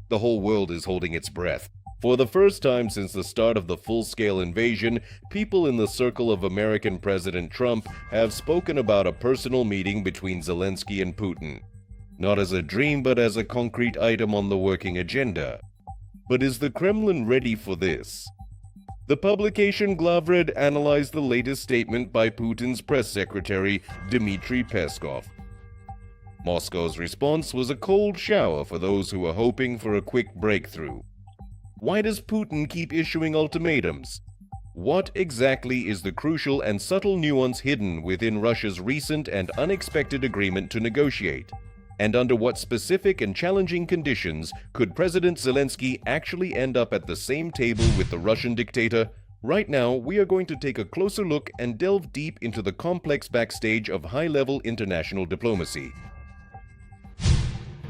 The whole world is holding its breath. For the first time since the start of the full-scale invasion, people in the circle of American President Trump have spoken about a personal meeting between Zelenskyy and Putin. Not as a dream, but as a concrete item on the working agenda. But is the Kremlin ready for this? The publication Glavred analyzed the latest statement by Putin's press secretary, Dmitry Peskov. Moscow's response was a cold shower for those who were hoping for a quick breakthrough. Why does Putin keep issuing ultimatums? What exactly is the crucial and subtle nuance hidden within Russia's recent and unexpected agreement to negotiate? And under what specific and challenging conditions could President Zelenskyy actually end up at the same table with the Russian dictator? Right now, we are going to take a closer look and delve deep into the complex backstage of high-level international diplomacy.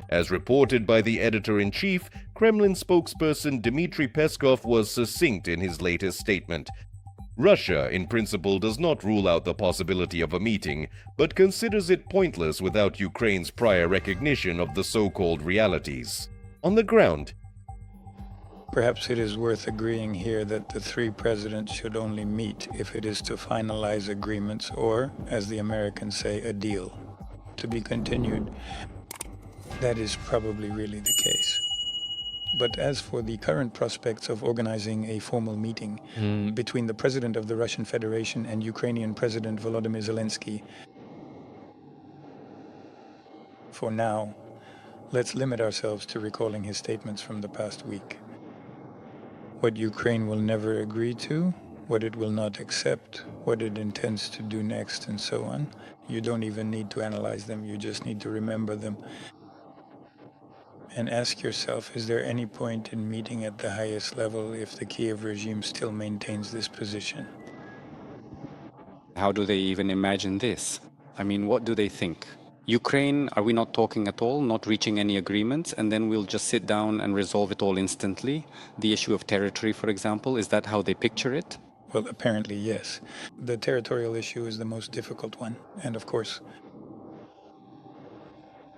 As reported by the editor-in-chief, Kremlin spokesperson Dmitry Peskov was succinct in his latest statement. Russia, in principle, does not rule out the possibility of a meeting, but considers it pointless without Ukraine's prior recognition of the so-called realities. On the ground, perhaps it is worth agreeing here that the three presidents should only meet if it is to finalize agreements or, as the Americans say, a deal. To be continued. That is probably really the case. But as for the current prospects of organizing a formal meeting between the President of the Russian Federation and Ukrainian President Volodymyr Zelenskyy, for now, let's limit ourselves to recalling his statements from the past week. What Ukraine will never agree to, what it will not accept, what it intends to do next, and so on. You don't even need to analyze them, you just need to remember them. And ask yourself, is there any point in meeting at the highest level if the Kiev regime still maintains this position? How do they even imagine this? I mean, what do they think? Ukraine, are we not talking at all, not reaching any agreements, and then we'll just sit down and resolve it all instantly? The issue of territory, for example, is that how they picture it? Well, apparently, yes. The territorial issue is the most difficult one, and of course,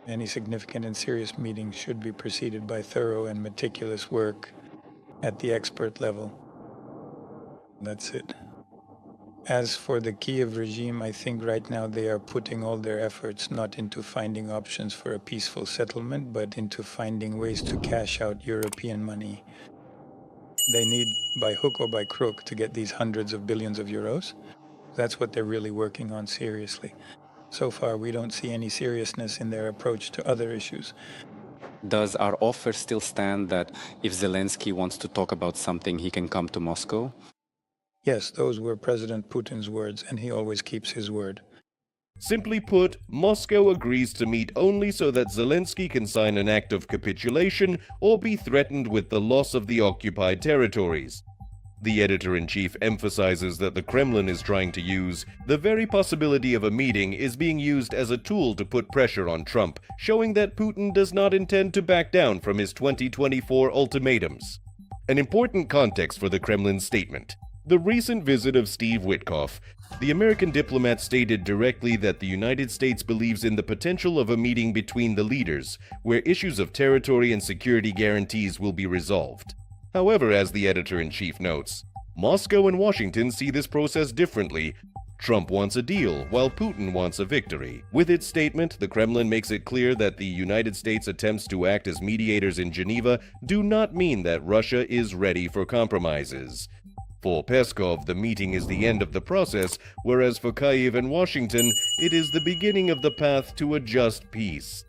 any significant and serious meeting should be preceded by thorough and meticulous work at the expert level. That's it. As for the Kiev regime, I think right now they are putting all their efforts not into finding options for a peaceful settlement, but into finding ways to cash out European money. They need, by hook or by crook, to get these hundreds of billions of euros. That's what they're really working on seriously. So far, we don't see any seriousness in their approach to other issues. Does our offer still stand that if Zelenskyy wants to talk about something, he can come to Moscow? Yes, those were President Putin's words, and he always keeps his word. Simply put, Moscow agrees to meet only so that Zelenskyy can sign an act of capitulation or be threatened with the loss of the occupied territories. The editor-in-chief emphasizes that the Kremlin is trying to use the very possibility of a meeting is being used as a tool to put pressure on Trump, showing that Putin does not intend to back down from his 2024 ultimatums. An important context for the Kremlin statement. The recent visit of Steve Witkoff, the American diplomat, stated directly that the United States believes in the potential of a meeting between the leaders, where issues of territory and security guarantees will be resolved. However, as the editor-in-chief notes, Moscow and Washington see this process differently. Trump wants a deal, while Putin wants a victory. With its statement, the Kremlin makes it clear that the United States' attempts to act as mediators in Geneva do not mean that Russia is ready for compromises. For Peskov, the meeting is the end of the process, whereas for Kyiv and Washington, it is the beginning of the path to a just peace.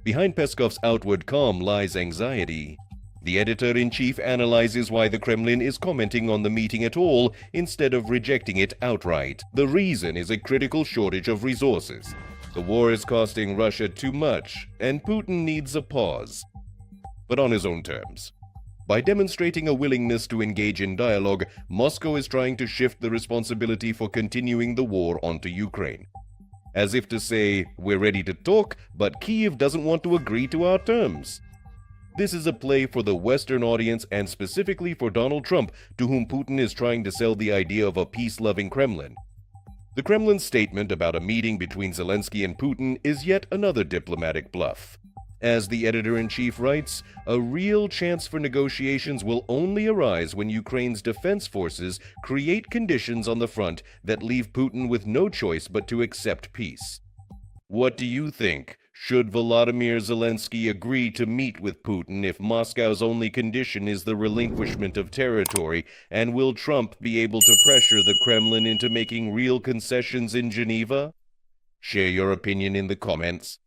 Behind Peskov's outward calm lies anxiety. The editor-in-chief analyzes why the Kremlin is commenting on the meeting at all instead of rejecting it outright. The reason is a critical shortage of resources. The war is costing Russia too much, and Putin needs a pause. But on his own terms. By demonstrating a willingness to engage in dialogue, Moscow is trying to shift the responsibility for continuing the war onto Ukraine. As if to say, we're ready to talk, but Kyiv doesn't want to agree to our terms. This is a play for the Western audience and specifically for Donald Trump, to whom Putin is trying to sell the idea of a peace-loving Kremlin. The Kremlin's statement about a meeting between Zelenskyy and Putin is yet another diplomatic bluff. As the editor-in-chief writes, a real chance for negotiations will only arise when Ukraine's defense forces create conditions on the front that leave Putin with no choice but to accept peace. What do you think? Should Volodymyr Zelenskyy agree to meet with Putin if Moscow's only condition is the relinquishment of territory, and will Trump be able to pressure the Kremlin into making real concessions in Geneva? Share your opinion in the comments.